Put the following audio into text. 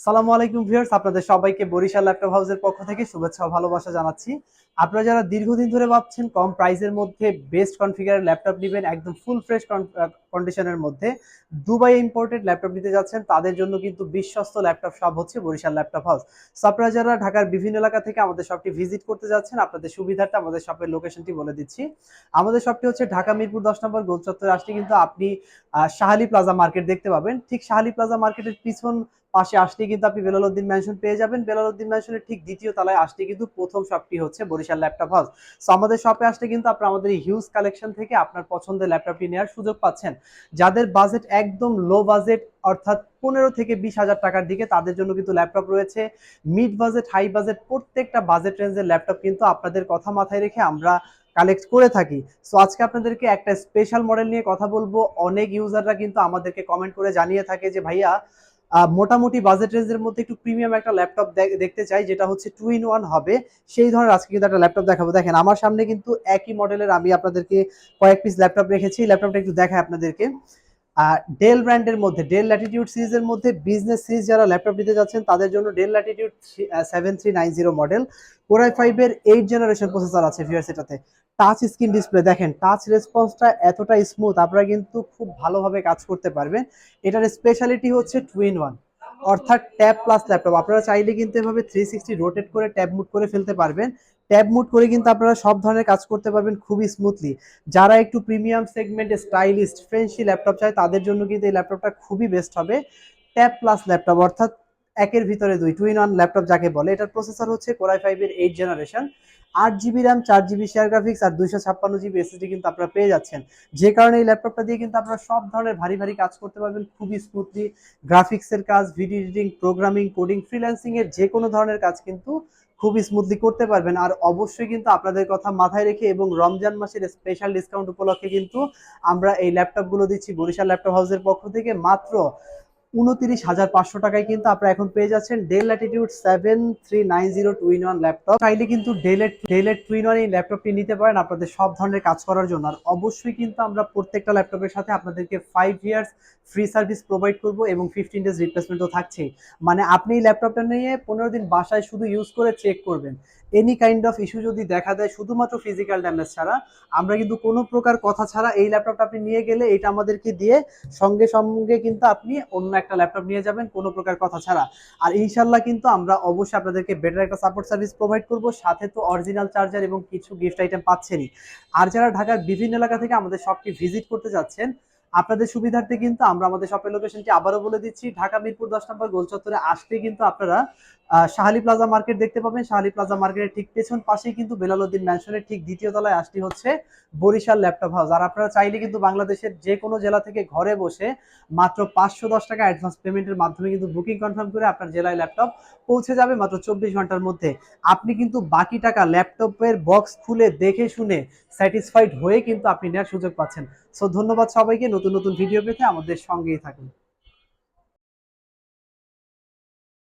সালামু আলাইকুম ভিউয়ার্স, আপনাদের সবাইকে বরিশাল ল্যাপটপ হাউসের পক্ষ থেকে শুভেচ্ছা ও ভালোবাসা জানাচ্ছি। আপনারা যারা দীর্ঘদিন ধরে ভাবছেন কম প্রাইসের মধ্যে বেস্ট কনফিগারের ল্যাপটপ নেবেন একদম ফুল ফ্রেশ কন্ডিশনের মধ্যে দুবাই ইম্পোর্টেড ল্যাপটপ নিতে যাচ্ছেন, তাদের জন্য কিন্তু বিশ্বস্ত ল্যাপটপ শপ হচ্ছে বরিশাল ল্যাপটপ হাউস। সো আপনারা যারা ঢাকার বিভিন্ন এলাকা থেকে আমাদের শপটি ভিজিট করতে যাচ্ছেন, আপনাদের সুবিধার্থে আমাদের শপের লোকেশনটি বলে দিচ্ছি। আমাদের শপটি হচ্ছে ঢাকা মিরপুর 10 নম্বর গোল চত্বরে আসলে কিন্তু আপনি শাহালি প্লাজা মার্কেট দেখতে পাবেন। ঠিক শাহালি প্লাজা মার্কেটের পিছন পাশে আসলে কিন্তু আপনি বেলাল উদ্দিন ম্যানশন পেয়ে যাবেন। বেলাল উদ্দিন ম্যানশনের ঠিক দ্বিতীয় তলায় আসলে কিন্তু প্রথম শপটি হচ্ছে বরিশাল ল্যাপটপ হাউস। সো আমাদের শপে আসলে কিন্তু আপনারা আমাদের এই হিউজ কালেকশন থেকে আপনার পছন্দের ল্যাপটপটি নেওয়ার সুযোগ পাচ্ছেন। যাদের বাজেট একদম লো বাজেট, অর্থাৎ 15 থেকে 20 হাজার টাকার দিকে, তাদের জন্য কিন্তু ল্যাপটপ রয়েছে। মিড বাজেট, হাই বাজেট, প্রত্যেকটা বাজেট রেঞ্জের ল্যাপটপ কিন্তু আপনাদের কথা মাথায় রেখে আমরা কালেক্ট করে থাকি। সো আজকে আপনাদেরকে একটা স্পেশাল মডেল নিয়ে কথা বলবো। অনেক ইউজাররা কিন্তু আমাদেরকে কমেন্ট করে জানিয়ে থাকে যে ভাইয়া মোটামুটি বাজেট রেঞ্জের মধ্যে একটু প্রিমিয়াম একটা ল্যাপটপ দেখতে চাই, যেটা হচ্ছে 2 in 1 হবে। সেই ধরনের আজকে কিন্তু একটা ল্যাপটপ দেখাবো। দেখেন আমার সামনে কিন্তু একই মডেলের আমি আপনাদেরকে কয়েক পিস ল্যাপটপ রেখেছি। ল্যাপটপটা একটু দেখায় আপনাদেরকে। ডেল ব্র্যান্ডের মধ্যে, ডেল ল্যাটিটিউড সিরিজের মধ্যে বিজনেস সিরিজ যারা ল্যাপটপ নিতে যাচ্ছেন তাদের জন্য del Latitude 7390 model, core i5 এর 8 জেনারেশন প্রসেসর আছে ভিউয়ার্স এটাতে। টাচ স্ক্রিন ডিসপ্লে, দেখেন টাচ রেসপন্সটা এতটা স্মুথ, আপনারা কিন্তু খুব ভালোভাবে কাজ করতে পারবেন। এটার স্পেশালিটি হচ্ছে 2 in 1, অর্থাৎ ট্যাব প্লাস ল্যাপটপ। আপনারা চাইলে কিন্তু এভাবে 360 রোটেট করে ট্যাব মুড করে ফেলতে পারবেন। ট্যাব মুড করে কিন্তু আপনারা সব ধরনের কাজ করতে পারবেন খুবই স্মুথলি। যারা একটু প্রিমিয়াম সেগমেন্টে স্টাইলিস্ট ফ্রেন্সি ল্যাপটপ চায় তাদের জন্য কিন্তু এই ল্যাপটপটা খুবই বেস্ট হবে। ট্যাব প্লাস ল্যাপটপ, অর্থাৎ একের ভিতরে দুই, 2 in 1 ল্যাপটপ যাকে বলে। এটার প্রসেসর হচ্ছে কোর i5 এর 8 generation, 8 GB RAM, 4 GB share graphics আর 256 জিবি এসএসডি কিন্তু আপনারা পেয়ে যাচ্ছেন। যে কারণে এই ল্যাপটপটা দিয়ে কিন্তু আপনারা সব ধরনের ভারী ভারী কাজ করতে পারবেন খুবই স্মুথলি। গ্রাফিক্সের কাজ, video editing, programming, coding, freelancing এর যে কোনো ধরনের কাজ কিন্তু খুবই স্মুথলি করতে পারবেন। আর অবশ্যই কিন্তু আপনাদের কথা মাথায় রেখে এবং রমজান মাসের স্পেশাল ডিসকাউন্ট উপলক্ষে কিন্তু আমরা এই ল্যাপটপগুলো দিচ্ছি বরিশাল ল্যাপটপ হাউসের পক্ষ থেকে মাত্র 29,500 টাকায়। কিন্তু আপনারা এখন পেয়ে যাচ্ছেন ডেল ল্যাটিটিউড 7390 2 in 1 ল্যাপটপ। চাইলে কিন্তু ডেলের 2 in 1 এই ল্যাপটপটি নিতে পারেন আপনাদের সব ধরনের কাজ করার জন্য। আর অবশ্যই কিন্তু আমরা প্রত্যেকটা ল্যাপটপের সাথে আপনাদেরকে 5 ইয়ার্স ফ্রি সার্ভিস প্রোভাইড করব এবং 15 ডেজ রিপ্লেসমেন্টও থাকছে। মানে আপনি এই ল্যাপটপটা নিয়ে 15 দিন বাসায় শুধু ইউজ করে চেক করবেন। এনি কাইন্ড অফ ইস্যু যদি দেখা দেয়, শুধুমাত্র ফিজিক্যাল ড্যামেজ ছাড়া, আমরা কিন্তু কোনো প্রকার কথা ছাড়া এই ল্যাপটপটা আপনি নিয়ে গেলে এটা আমাদেরকে দিয়ে সঙ্গে সঙ্গে কিন্তু আপনি অন্য একটা ল্যাপটপ নিয়ে যাবেন কোনো প্রকার কথা ছাড়া। আর ইনশাল্লাহ কিন্তু আমরা অবশ্যই আপনাদেরকে বেটার একটা সাপোর্ট সার্ভিস প্রোভাইড করব, সাথে তো অরিজিনাল চার্জার এবং কিছু গিফট আইটেম পাচ্ছেনই। আর যারা ঢাকার বিভিন্ন এলাকা থেকে আমাদের শপটি ভিজিট করতে যাচ্ছেন, আপনাদের সুবিধার্থে কিন্তু আমরা আমাদের শপের লোকেশনটি আবারও বলে দিচ্ছি। ঢাকা মিরপুর 10 নম্বর গোল চত্বরে আসলে কিন্তু আপনারা শাহালি প্লাজা মার্কেট দেখতে পাবেন। শাহালি প্লাজা মার্কেটের ঠিক পেছন পাশেই কিন্তু বেলাল উদ্দিন ম্যানশনের ঠিক দ্বিতীয় তলায় আসলে হচ্ছে বরিশাল ল্যাপটপ হাউস। আর আপনারা চাইলে কিন্তু বাংলাদেশের যে কোনো জেলা থেকে ঘরে বসে মাত্র 510 টাকা অ্যাডভান্স পেমেন্টের মাধ্যমে কিন্তু বুকিং কনফার্ম করে আপনার জেলায় ল্যাপটপ পৌঁছে যাবে মাত্র 24 ঘন্টার মধ্যে। আপনি কিন্তু বাকি টাকা ল্যাপটপের বক্স খুলে দেখে শুনে স্যাটিসফাইড হয়ে কিন্তু আপনি নেওয়ার সুযোগ পাচ্ছেন। সো ধন্যবাদ সবাইকে। নতুন নতুন ভিডিও পেতে আমাদের সঙ্গেই থাকুন।